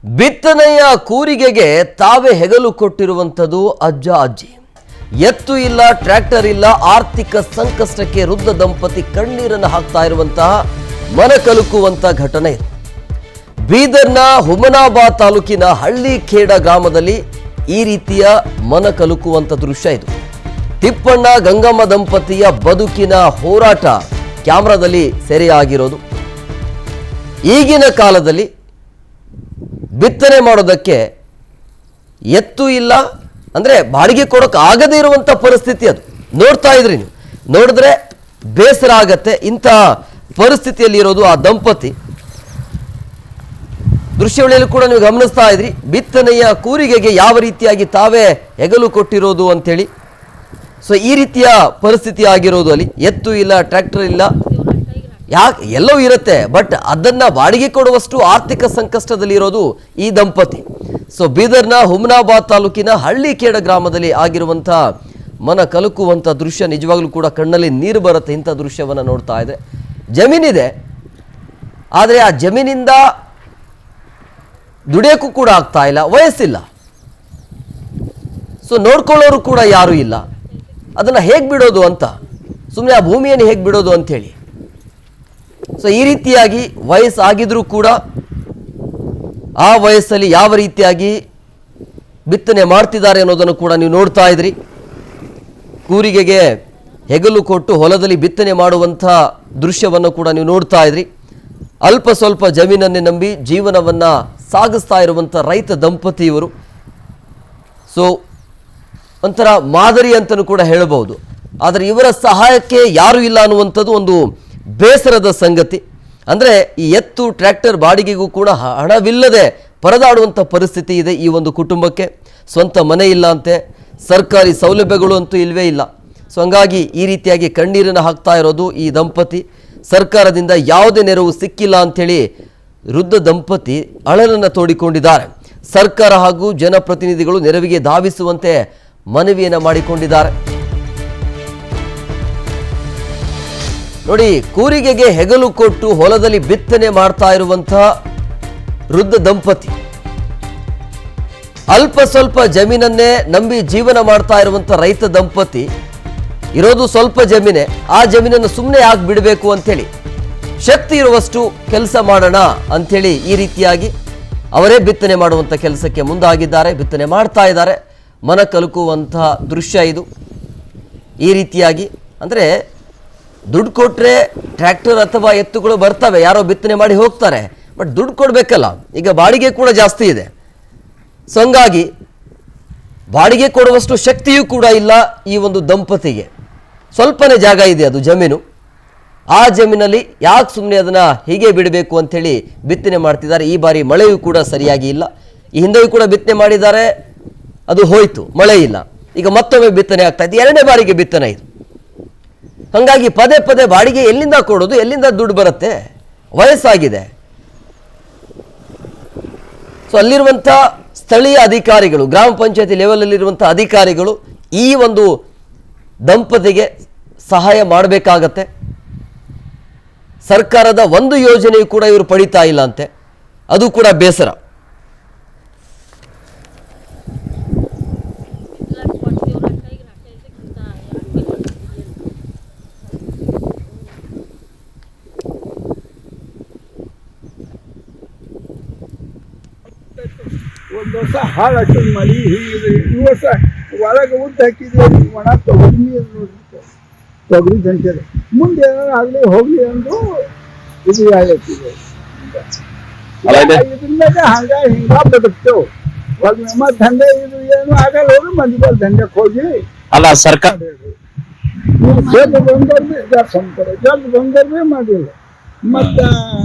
ಬಿತ್ತನೆಯ ಕೂರಿಗೆಗೆ ತಾವೇ ಹೆಗಲು ಕೊಟ್ಟಿರುವಂಥದ್ದು ಅಜ್ಜ ಅಜ್ಜಿ. ಎತ್ತು ಇಲ್ಲ, ಟ್ರ್ಯಾಕ್ಟರ್ ಇಲ್ಲ, ಆರ್ಥಿಕ ಸಂಕಷ್ಟಕ್ಕೆ ವೃದ್ಧ ದಂಪತಿ ಕಣ್ಣೀರನ್ನು ಹಾಕ್ತಾ ಇರುವಂತಹ ಮನ ಕಲುಕುವಂತ ಘಟನೆ ಇದು. ಬೀದರ್ನ ಹುಮನಾಬಾದ್ ತಾಲೂಕಿನ ಹಳ್ಳಿಖೇಡ ಗ್ರಾಮದಲ್ಲಿ ಈ ರೀತಿಯ ಮನ ಕಲುಕುವಂತ ದೃಶ್ಯ ಇದು. ತಿಪ್ಪಣ್ಣ ಗಂಗಮ್ಮ ದಂಪತಿಯ ಬದುಕಿನ ಹೋರಾಟ ಕ್ಯಾಮ್ರಾದಲ್ಲಿ ಸೆರೆಯಾಗಿರೋದು. ಈಗಿನ ಕಾಲದಲ್ಲಿ ಬಿತ್ತನೆ ಮಾಡೋದಕ್ಕೆ ಎತ್ತು ಇಲ್ಲ ಅಂದ್ರೆ ಬಾಡಿಗೆ ಕೊಡೋಕೆ ಆಗದೇ ಇರುವಂತ ಪರಿಸ್ಥಿತಿ ಅದು. ನೋಡ್ತಾ ಇದ್ರಿ ನೀವು, ನೋಡಿದ್ರೆ ಬೇಸರ ಆಗತ್ತೆ. ಇಂಥ ಪರಿಸ್ಥಿತಿಯಲ್ಲಿ ಇರೋದು ಆ ದಂಪತಿ. ದೃಶ್ಯಾವಳಿಯಲ್ಲಿ ಕೂಡ ನೀವು ಗಮನಿಸ್ತಾ ಇದ್ರಿ, ಬಿತ್ತನೆಯ ಕೂರಿಗೆಗೆ ಯಾವ ರೀತಿಯಾಗಿ ತಾವೇ ಹೆಗಲು ಕೊಟ್ಟಿರೋದು ಅಂತೇಳಿ. ಸೊ ಈ ರೀತಿಯ ಪರಿಸ್ಥಿತಿ ಆಗಿರೋದು. ಅಲ್ಲಿ ಎತ್ತು ಇಲ್ಲ, ಟ್ರ್ಯಾಕ್ಟರ್ ಇಲ್ಲ, ಯಾಕೆ ಎಲ್ಲವೂ ಇರುತ್ತೆ, ಬಟ್ ಅದನ್ನ ಬಾಡಿಗೆ ಕೊಡುವಷ್ಟು ಆರ್ಥಿಕ ಸಂಕಷ್ಟದಲ್ಲಿ ಇರೋದು ಈ ದಂಪತಿ. ಸೊ ಬೀದರ್ನ ಹುಮನಾಬಾದ್ ತಾಲೂಕಿನ ಹಳ್ಳಿಖೇಡ ಗ್ರಾಮದಲ್ಲಿ ಆಗಿರುವಂಥ ಮನ ಕಲುಕುವಂಥ ದೃಶ್ಯ ನಿಜವಾಗ್ಲೂ ಕೂಡ ಕಣ್ಣಲ್ಲಿ ನೀರು ಬರುತ್ತೆ. ಇಂಥ ದೃಶ್ಯವನ್ನು ನೋಡ್ತಾ ಇದೆ. ಜಮೀನಿದೆ, ಆದರೆ ಆ ಜಮೀನಿಂದ ದುಡಿಯೋಕ್ಕೂ ಕೂಡ ಆಗ್ತಾ ಇಲ್ಲ, ವಯಸ್ಸಿಲ್ಲ. ಸೊ ನೋಡ್ಕೊಳ್ಳೋರು ಕೂಡ ಯಾರೂ ಇಲ್ಲ. ಅದನ್ನು ಹೇಗೆ ಬಿಡೋದು ಅಂತ, ಸುಮ್ಮನೆ ಆ ಭೂಮಿಯನ್ನು ಹೇಗೆ ಬಿಡೋದು ಅಂಥೇಳಿ. ಸೊ ಈ ರೀತಿಯಾಗಿ ವಯಸ್ಸಾಗಿದ್ರೂ ಕೂಡ ಆ ವಯಸ್ಸಲ್ಲಿ ಯಾವ ರೀತಿಯಾಗಿ ಬಿತ್ತನೆ ಮಾಡ್ತಿದ್ದಾರೆ ಅನ್ನೋದನ್ನು ಕೂಡ ನೀವು ನೋಡ್ತಾ ಇದ್ರಿ. ಕೂರಿಗೆಗೆ ಹೆಗಲು ಕೊಟ್ಟು ಹೊಲದಲ್ಲಿ ಬಿತ್ತನೆ ಮಾಡುವಂಥ ದೃಶ್ಯವನ್ನು ಕೂಡ ನೀವು ನೋಡ್ತಾ ಇದ್ರಿ. ಅಲ್ಪ ಸ್ವಲ್ಪ ಜಮೀನನ್ನೇ ನಂಬಿ ಜೀವನವನ್ನು ಸಾಗಿಸ್ತಾ ಇರುವಂಥ ರೈತ ದಂಪತಿ ಇವರು. ಸೊ ಒಂಥರ ಮಾದರಿ ಅಂತಲೂ ಕೂಡ ಹೇಳಬಹುದು. ಆದರೆ ಇವರ ಸಹಾಯಕ್ಕೆ ಯಾರೂ ಇಲ್ಲ ಅನ್ನುವಂಥದ್ದು ಒಂದು ಬೇಸರದ ಸಂಗತಿ. ಅಂದರೆ ಈ ಎತ್ತು ಟ್ರ್ಯಾಕ್ಟರ್ ಬಾಡಿಗೆಗೂ ಕೂಡ ಹಣವಿಲ್ಲದೆ ಪರದಾಡುವಂಥ ಪರಿಸ್ಥಿತಿ ಇದೆ ಈ ಒಂದು ಕುಟುಂಬಕ್ಕೆ. ಸ್ವಂತ ಮನೆ ಇಲ್ಲ ಅಂತೆ, ಸರ್ಕಾರಿ ಸೌಲಭ್ಯಗಳು ಅಂತೂ ಇಲ್ಲವೇ ಇಲ್ಲ. ಸೊ ಹಂಗಾಗಿ ಈ ರೀತಿಯಾಗಿ ಕಣ್ಣೀರನ್ನು ಹಾಕ್ತಾ ಇರೋದು ಈ ದಂಪತಿ. ಸರ್ಕಾರದಿಂದ ಯಾವುದೇ ನೆರವು ಸಿಕ್ಕಿಲ್ಲ ಅಂಥೇಳಿ ವೃದ್ಧ ದಂಪತಿ ಅಳಲನ್ನು ತೋಡಿಕೊಂಡಿದ್ದಾರೆ. ಸರ್ಕಾರ ಹಾಗೂ ಜನಪ್ರತಿನಿಧಿಗಳು ನೆರವಿಗೆ ಧಾವಿಸುವಂತೆ ಮನವಿಯನ್ನು ಮಾಡಿಕೊಂಡಿದ್ದಾರೆ. ನೋಡಿ, ಕೂರಿಗೆಗೆ ಹೆಗಲು ಕೊಟ್ಟು ಹೊಲದಲ್ಲಿ ಬಿತ್ತನೆ ಮಾಡ್ತಾ ಇರುವಂತಹ ವೃದ್ಧ ದಂಪತಿ, ಅಲ್ಪ ಸ್ವಲ್ಪ ಜಮೀನನ್ನೇ ನಂಬಿ ಜೀವನ ಮಾಡ್ತಾ ಇರುವಂಥ ರೈತ ದಂಪತಿ ಇರೋದು ಸ್ವಲ್ಪ ಜಮೀನೇ. ಆ ಜಮೀನನ್ನು ಸುಮ್ಮನೆ ಯಾಕೆ ಬಿಡಬೇಕು ಅಂಥೇಳಿ, ಶಕ್ತಿ ಇರುವಷ್ಟು ಕೆಲಸ ಮಾಡೋಣ ಅಂಥೇಳಿ ಈ ರೀತಿಯಾಗಿ ಅವರೇ ಬಿತ್ತನೆ ಮಾಡುವಂಥ ಕೆಲಸಕ್ಕೆ ಮುಂದಾಗಿದ್ದಾರೆ. ಬಿತ್ತನೆ ಮಾಡ್ತಾ ಇದ್ದಾರೆ. ಮನ ಕಲುಕುವಂತಹ ದೃಶ್ಯ ಇದು. ಈ ರೀತಿಯಾಗಿ ಅಂದರೆ ದುಡ್ಡು ಕೊಟ್ಟರೆ ಟ್ರ್ಯಾಕ್ಟರ್ ಅಥವಾ ಎತ್ತುಗಳು ಬರ್ತವೆ, ಯಾರೋ ಬಿತ್ತನೆ ಮಾಡಿ ಹೋಗ್ತಾರೆ, ಬಟ್ ದುಡ್ಡು ಕೊಡಬೇಕಲ್ಲ. ಈಗ ಬಾಡಿಗೆ ಕೂಡ ಜಾಸ್ತಿ ಇದೆ. ಸೊ ಹಂಗಾಗಿ ಬಾಡಿಗೆ ಕೊಡುವಷ್ಟು ಶಕ್ತಿಯೂ ಕೂಡ ಇಲ್ಲ ಈ ಒಂದು ದಂಪತಿಗೆ. ಸ್ವಲ್ಪನೇ ಜಾಗ ಇದೆ, ಅದು ಜಮೀನು. ಆ ಜಮೀನಲ್ಲಿ ಯಾಕೆ ಸುಮ್ಮನೆ ಅದನ್ನು ಹೀಗೆ ಬಿಡಬೇಕು ಅಂಥೇಳಿ ಬಿತ್ತನೆ ಮಾಡ್ತಿದ್ದಾರೆ. ಈ ಬಾರಿ ಮಳೆಯೂ ಕೂಡ ಸರಿಯಾಗಿ ಇಲ್ಲ. ಈ ಹಿಂದೆಯೂ ಕೂಡ ಬಿತ್ತನೆ ಮಾಡಿದ್ದಾರೆ, ಅದು ಹೋಯಿತು, ಮಳೆ ಇಲ್ಲ. ಈಗ ಮತ್ತೊಮ್ಮೆ ಬಿತ್ತನೆ ಆಗ್ತಾ ಇದೆ, ಎರಡನೇ ಬಾರಿಗೆ ಬಿತ್ತನೆ ಇದು. ಹಾಗಾಗಿ ಪದೇ ಪದೇ ಬಾಡಿಗೆ ಎಲ್ಲಿಂದ ಕೊಡೋದು, ಎಲ್ಲಿಂದ ದುಡ್ಡು ಬರುತ್ತೆ? ವಯಸ್ಸಾಗಿದೆ. ಸೊ ಅಲ್ಲಿರುವಂಥ ಸ್ಥಳೀಯ ಅಧಿಕಾರಿಗಳು, ಗ್ರಾಮ ಪಂಚಾಯತಿ ಲೆವೆಲಲ್ಲಿರುವಂಥ ಅಧಿಕಾರಿಗಳು ಈ ಒಂದು ದಂಪತಿಗೆ ಸಹಾಯ ಮಾಡಬೇಕಾಗತ್ತೆ. ಸರ್ಕಾರದ ಒಂದು ಯೋಜನೆಯು ಕೂಡ ಇವರು ಪಡಿತಾ ಇಲ್ಲ ಅಂತೆ, ಅದು ಕೂಡ ಬೇಸರ. ಒಂದು ವರ್ಷ ಹಾಳು ಹಾಕಿದ್ ಮಾಡಿ ಹೀಗಿದೆ. ಈ ವರ್ಷ ಒಳಗೆ ಉದ್ದು ಹಾಕಿದ್ರೆ ಒಣ ತೊಗರಿ ಜಂಟಿದೆ. ಮುಂದೆ ಏನಾರು ಆಗಲಿ ಹೋಗ್ಲಿ ಅಂದು ಇದು ಆಗತ್ತಿದೆ. ಇದರಿಂದ ಹಂಗ ಹಿಂಗ ಬದುಕ್ತೇವೆ. ಮತ್ತೆ ದಂಧೆ ಇದು ಏನು ಆಗಲ್ಲ, ಹೋಗಿ ಮಂದಿ ಬಲ್ ದಂಧೆಗೆ ಹೋಗಿ ಅಲ್ಲ ಸರ್ಕಾರ ಜಲ್ದಿ ಬಂದವ್ರು ಜಲ್ದಿ ಬಂದವ್ರು ಮಾಡಿಲ್ಲ. ಮತ್ತ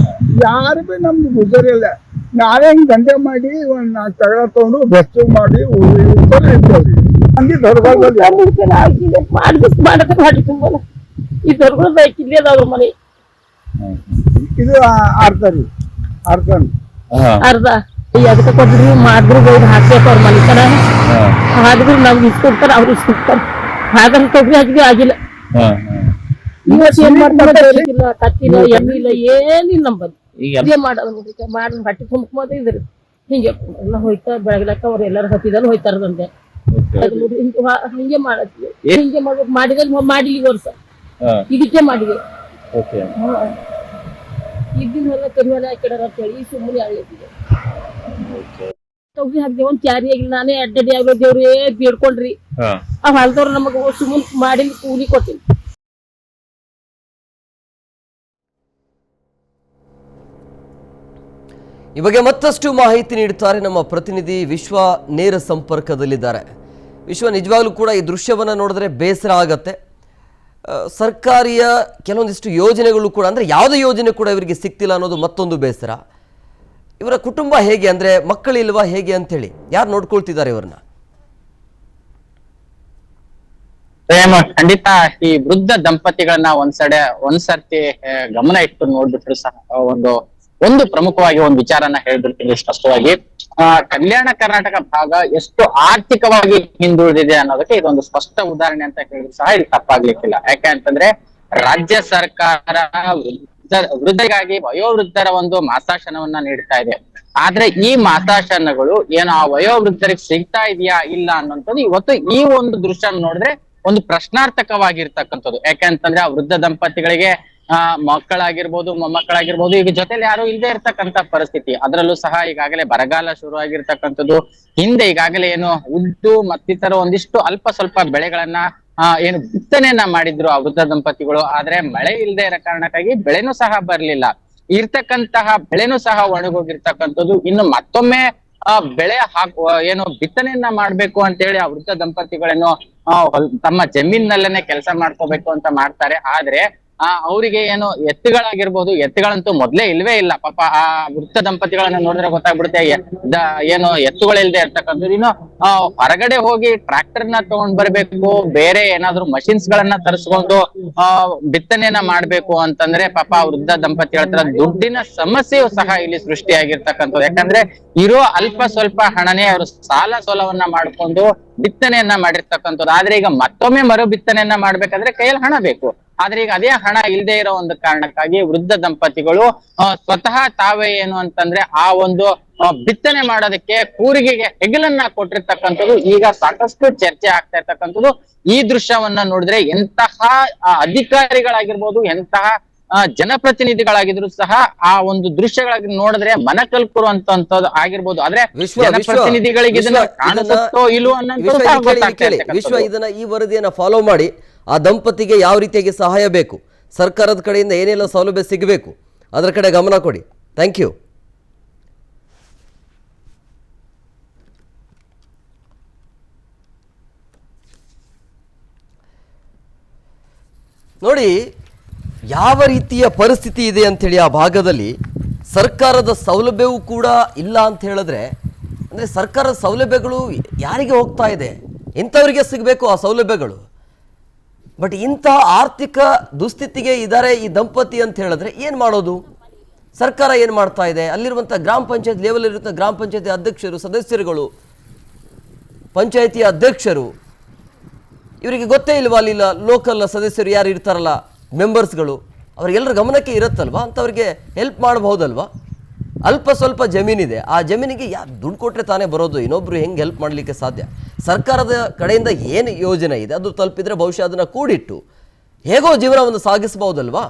ಯಾರು ಭೀ ನಮ್ದು ಗುಜರಿಲ್ಲ. ನಾವೇ ಹಿಂಗೆ ದಂಧೆ ಮಾಡಿ ಒಂದು 4 ತಗಡ ತಗೊಂಡು ಬೆಚ್ಚು ಮಾಡಿ ಇರ್ತೇವ್ರಿ. ಹಂಗೆ ದೊಡ್ಡಗಳು ಈ ದೊಡ್ಡಗಳು ಬೇಕಿಲ್ಲ ಅದಾವ್ರ ಮನೆ. ಇದು ಅರ್ಧ ರೀ, ಅರ್ಧ ಅದಕ್ಕೆ ಕೊಡ್ರಿ ಮಾಡಿದ್ರು ಬೈದು ಹಾಕ್ಬೇಕು ಅವ್ರ ಮನೆ ಕಡೆ. ಆದ್ರೂ ನಮ್ಗೆ ಇಸ್ಕೊಡ್ತಾರ, ಅವ್ರು ಇಸ್ಕೊಡ್ತಾರ. ಹಾಗಾದ್ರೆ ತೊಗರಿ ಹಾಕಿದ್ರೆ ಆಗಿಲ್ಲ. ಏನ್ ಮಾಡ್ತಾರ, ಕತ್ತಿಲ್ಲ, ಎಣ್ಣಿಲ್ಲ, ಏನಿಲ್ಲ ನಮ್ಮಲ್ಲಿ. ಮಾಡೋದು ಮಾಡಿ ಹೊಟ್ಟೆ ತುಂಬ್ಕೋತ ಇದ್ರಿ. ಹಿಂಗೆ ಎಲ್ಲ ಹೋಯ್ತಾ ಬೆಳಗ್ಲಕ್ಕ ಅವ್ರು ಎಲ್ಲರೂ ಹತ್ತಿದಲ್ಲಿ ಹೋಯ್ತಾರದಂತೆ ಹಿಂಗೆ ಮಾಡತ್ತೀವಿ ಹಿಂಗೆ ಮಾಡ್ಬೇಕು ಮಾಡಿದಲ್ಲಿ ಮಾಡಿಲಿ ವರ್ಷ ಇದಕ್ಕೆ ಮಾಡಿದೆ ಇದ್ದಿನೆಲ್ಲ ಕರಿವೆಲ್ಲ ಹಾಕಿಡಾರ ಅಂತ ಹೇಳಿ ಸುಮ್ಮನೆ ಆಗಿದ್ದೀವಿ ತೊಗರಿ ಹಾಕ್ದೇವ್ ಒಂದ್ ಕ್ಯಾರಿ ಆಗಿಲ್ಲ ನಾನೇ ಅಡ್ಡಡಿ ಆಗೋ ದೇವ್ರೇ ಬೇಡ್ಕೊಂಡ್ರಿ ಆ ಹೊಲ್ದವ್ರು ನಮಗ ಸುಮ್ಮನೆ ಮಾಡಿ ಕೂಲಿ ಕೊಟ್ಟಿನಿ. ಈ ಬಗ್ಗೆ ಮತ್ತಷ್ಟು ಮಾಹಿತಿ ನೀಡುತ್ತಾರೆ ನಮ್ಮ ಪ್ರತಿನಿಧಿ ವಿಶ್ವ ನೇರ ಸಂಪರ್ಕದಲ್ಲಿದ್ದಾರೆ. ವಿಶ್ವ, ನಿಜವಾಗ್ಲೂ ಕೂಡ ಈ ದೃಶ್ಯವನ್ನು ನೋಡಿದ್ರೆ ಬೇಸರ ಆಗತ್ತೆ. ಸರ್ಕಾರಿಯ ಕೆಲವೊಂದಿಷ್ಟು ಯೋಜನೆಗಳು ಕೂಡ, ಅಂದರೆ ಯಾವುದೇ ಯೋಜನೆ ಕೂಡ ಇವರಿಗೆ ಸಿಗ್ತಿಲ್ಲ ಅನ್ನೋದು ಮತ್ತೊಂದು ಬೇಸರ. ಇವರ ಕುಟುಂಬ ಹೇಗೆ, ಅಂದರೆ ಮಕ್ಕಳಿಲ್ವಾ ಹೇಗೆ ಅಂತೇಳಿ ಯಾರು ನೋಡ್ಕೊಳ್ತಿದ್ದಾರೆ ಇವ್ರನ್ನ? ಖಂಡಿತ ಈ ವೃದ್ಧ ದಂಪತಿಗಳನ್ನ ಒಂದ್ಸರ್ತಿ ಗಮನ ಇಟ್ಟು ನೋಡ್ಬಿಟ್ರು ಸಹ ಒಂದು ಪ್ರಮುಖವಾಗಿ ಒಂದು ವಿಚಾರನ ಹೇಳ್ಬಿಡ್ತೀನಿ ಸ್ಪಷ್ಟವಾಗಿ. ಕಲ್ಯಾಣ ಕರ್ನಾಟಕ ಭಾಗ ಎಷ್ಟು ಆರ್ಥಿಕವಾಗಿ ಹಿಂದುಳಿದಿದೆ ಅನ್ನೋದಕ್ಕೆ ಇದೊಂದು ಸ್ಪಷ್ಟ ಉದಾಹರಣೆ ಅಂತ ಹೇಳಿದ್ರು ಸಹ ಇದು ತಪ್ಪಾಗ್ಲಿಕ್ಕಿಲ್ಲ. ಯಾಕೆ ಅಂತಂದ್ರೆ ರಾಜ್ಯ ಸರ್ಕಾರ ವೃದ್ಧರಿಗಾಗಿ ವಯೋವೃದ್ಧರ ಒಂದು ಮಾಸಾಶನವನ್ನ ನೀಡ್ತಾ ಇದೆ. ಆದ್ರೆ ಈ ಮಾಸಾಶನಗಳು ಏನು ಆ ವಯೋವೃದ್ಧರಿಗೆ ಸಿಗ್ತಾ ಇದೆಯಾ ಇಲ್ಲ ಅನ್ನೋಂಥದ್ದು ಇವತ್ತು ಈ ಒಂದು ದೃಶ್ಯ ನೋಡಿದ್ರೆ ಒಂದು ಪ್ರಶ್ನಾರ್ಥಕವಾಗಿರ್ತಕ್ಕಂಥದ್ದು. ಯಾಕೆಂತಂದ್ರೆ ಆ ವೃದ್ಧ ದಂಪತಿಗಳಿಗೆ ಮಕ್ಕಳಾಗಿರ್ಬೋದು ಮೊಮ್ಮಕ್ಕಳಾಗಿರ್ಬೋದು ಈಗ ಜೊತೆಲಿ ಯಾರು ಇಲ್ಲದೆ ಇರ್ತಕ್ಕಂಥ ಪರಿಸ್ಥಿತಿ. ಅದರಲ್ಲೂ ಸಹ ಈಗಾಗಲೇ ಬರಗಾಲ ಶುರು ಆಗಿರ್ತಕ್ಕಂಥದ್ದು. ಹಿಂದೆ ಈಗಾಗಲೇ ಏನು ಉದ್ದು ಮತ್ತಿತರ ಒಂದಿಷ್ಟು ಅಲ್ಪ ಸ್ವಲ್ಪ ಬೆಳೆಗಳನ್ನ ಏನು ಬಿತ್ತನೆಯನ್ನ ಮಾಡಿದ್ರು ಆ ವೃದ್ಧ ದಂಪತಿಗಳು. ಆದ್ರೆ ಮಳೆ ಇಲ್ಲದೆ ಇರೋ ಕಾರಣಕ್ಕಾಗಿ ಬೆಳೆನೂ ಸಹ ಬರ್ಲಿಲ್ಲ. ಇರ್ತಕ್ಕಂತಹ ಬೆಳೆನೂ ಸಹ ಒಣಗೋಗಿರ್ತಕ್ಕಂಥದ್ದು. ಇನ್ನು ಮತ್ತೊಮ್ಮೆ ಬೆಳೆ ಏನು ಬಿತ್ತನೆಯನ್ನ ಮಾಡ್ಬೇಕು ಅಂತ ಹೇಳಿ ಆ ವೃದ್ಧ ದಂಪತಿಗಳೇನು ತಮ್ಮ ಜಮೀನಲ್ಲೇನೆ ಕೆಲಸ ಮಾಡ್ಕೋಬೇಕು ಅಂತ ಮಾಡ್ತಾರೆ. ಆದ್ರೆ ಅವರಿಗೆ ಏನು ಎತ್ತುಗಳಾಗಿರ್ಬೋದು, ಎತ್ತುಗಳಂತೂ ಮೊದ್ಲೇ ಇಲ್ವೇ ಇಲ್ಲ. ಪಾಪ ಆ ವೃದ್ಧ ದಂಪತಿಗಳನ್ನ ನೋಡಿದ್ರೆ ಗೊತ್ತಾಗ್ಬಿಡುತ್ತೆ ಏನು ಎತ್ತುಗಳಿಲ್ದೆ ಇರ್ತಕ್ಕಂಥದ್ದು. ಇನ್ನು ಹೊರಗಡೆ ಹೋಗಿ ಟ್ರಾಕ್ಟರ್ ನ ತಗೊಂಡ್ ಬರ್ಬೇಕು, ಬೇರೆ ಏನಾದ್ರು ಮಷಿನ್ಸ್ ಗಳನ್ನ ತರಿಸ್ಕೊಂಡು ಬಿತ್ತನೆಯನ್ನ ಮಾಡ್ಬೇಕು ಅಂತಂದ್ರೆ ಪಾಪ ವೃದ್ಧ ದಂಪತಿಗಳ ಹತ್ರ ದುಡ್ಡಿನ ಸಮಸ್ಯೆಯು ಸಹ ಇಲ್ಲಿ ಸೃಷ್ಟಿಯಾಗಿರ್ತಕ್ಕಂಥದ್ದು. ಯಾಕಂದ್ರೆ ಇರೋ ಅಲ್ಪ ಸ್ವಲ್ಪ ಹಣನೇ ಅವರು ಸಾಲ ಸೋಲವನ್ನ ಮಾಡ್ಕೊಂಡು ಬಿತ್ತನೆಯನ್ನ ಮಾಡಿರ್ತಕ್ಕಂಥದ್ದು. ಆದ್ರೆ ಈಗ ಮತ್ತೊಮ್ಮೆ ಮರು ಬಿತ್ತನೆಯನ್ನ ಮಾಡ್ಬೇಕಾದ್ರೆ ಕೈಯಲ್ಲಿ ಹಣ ಬೇಕು. ಆದ್ರೆ ಈಗ ಅದೇ ಹಣ ಇಲ್ಲದೆ ಇರೋ ಒಂದು ಕಾರಣಕ್ಕಾಗಿ ವೃದ್ಧ ದಂಪತಿಗಳು ಸ್ವತಃ ತಾವೇ ಏನು ಅಂತಂದ್ರೆ ಆ ಒಂದು ಬಿತ್ತನೆ ಮಾಡೋದಕ್ಕೆ ಕೂರಿಗೆಗೆ ಹೆಗಲನ್ನ ಕೊಟ್ಟಿರ್ತಕ್ಕಂಥದ್ದು ಈಗ ಸಾಕಷ್ಟು ಚರ್ಚೆ ಆಗ್ತಾ ಇರ್ತಕ್ಕಂಥದ್ದು. ಈ ದೃಶ್ಯವನ್ನ ನೋಡಿದ್ರೆ ಎಂತಹ ಅಧಿಕಾರಿಗಳಾಗಿರ್ಬೋದು, ಎಂತಹ ಜನಪ್ರತಿನಿಧಿಗಳಾಗಿದ್ರು ಸಹ ಆ ಒಂದು ದೃಶ್ಯಗಳಾಗಿ ನೋಡಿದ್ರೆ ಮನ ಕಲ್ಪುರುವಂತದ್ದು ಆಗಿರ್ಬೋದು. ಆದ್ರೆ ಜನಪ್ರತಿನಿಧಿಗಳಿಗೆ ಇದನ್ನ ಕಾಣಿಸುತ್ತೋ ಇಲ್ವೋ ಅನ್ನೋ ವಿಶ್ವ ಇದನ್ನ ಈ ವರದಿಯನ್ನ ಫಾಲೋ ಮಾಡಿ ಆ ದಂಪತಿಗೆ ಯಾವ ರೀತಿಯಾಗಿ ಸಹಾಯ ಬೇಕು, ಸರ್ಕಾರದ ಕಡೆಯಿಂದ ಏನೆಲ್ಲ ಸೌಲಭ್ಯ ಸಿಗಬೇಕು ಅದರ ಕಡೆ ಗಮನ ಕೊಡಿ. Thank you. ನೋಡಿ ಯಾವ ರೀತಿಯ ಪರಿಸ್ಥಿತಿ ಇದೆ ಅಂಥೇಳಿ ಆ ಭಾಗದಲ್ಲಿ. ಸರ್ಕಾರದ ಸೌಲಭ್ಯವೂ ಕೂಡ ಇಲ್ಲ ಅಂತ ಹೇಳಿದ್ರೆ, ಅಂದರೆ ಸರ್ಕಾರದ ಸೌಲಭ್ಯಗಳು ಯಾರಿಗೆ ಹೋಗ್ತಾ ಇದೆ, ಇಂಥವರಿಗೆ ಸಿಗಬೇಕು ಆ ಸೌಲಭ್ಯಗಳು. ಬಟ್ ಇಂಥ ಆರ್ಥಿಕ ದುಸ್ಥಿತಿಗೆ ಇದ್ದಾರೆ ಈ ದಂಪತಿ ಅಂತ ಹೇಳಿದ್ರೆ ಏನು ಮಾಡೋದು? ಸರ್ಕಾರ ಏನು ಮಾಡ್ತಾ ಇದೆ? ಅಲ್ಲಿರುವಂಥ ಗ್ರಾಮ ಪಂಚಾಯತ್ ಲೆವೆಲ್ ಇರುವಂಥ ಗ್ರಾಮ ಪಂಚಾಯತಿ ಅಧ್ಯಕ್ಷರು, ಸದಸ್ಯರುಗಳು, ಪಂಚಾಯತಿಯ ಅಧ್ಯಕ್ಷರು, ಇವರಿಗೆ ಗೊತ್ತೇ ಇಲ್ವಾ? ಅಲ್ಲಿಲ್ಲ ಲೋಕಲ್ ಸದಸ್ಯರು ಯಾರು ಇರ್ತಾರಲ್ಲ, ಮೆಂಬರ್ಸ್ಗಳು, ಅವ್ರಿಗೆಲ್ಲರ ಗಮನಕ್ಕೆ ಇರುತ್ತಲ್ವ, ಅಂಥವ್ರಿಗೆ ಹೆಲ್ಪ್ ಮಾಡಬಹುದಲ್ವ? ಅಲ್ಪ ಸ್ವಲ್ಪ ಜಮೀನಿದೆ, ಆ ಜಮೀನಿಗೆ ದುಡ್ಡು ಕೊಟ್ಟರೆ ತಾನೇ ಬರೋದು, ಇನ್ನೊಬ್ರು ಹೆಂಗೆ ಹೆಲ್ಪ್ ಮಾಡಲಿಕ್ಕೆ ಸಾಧ್ಯ? ಸರ್ಕಾರದ ಕಡೆಯಿಂದ ಏನು ಯೋಜನೆ ಇದೆ ಅದು ತಲುಪಿದ್ರೆ ಬಹುಶಃ ಅದನ್ನು ಕೂಡಿಟ್ಟು ಹೇಗೋ ಜೀವನವನ್ನು ಸಾಗಿಸಬಹುದಲ್ವಾ?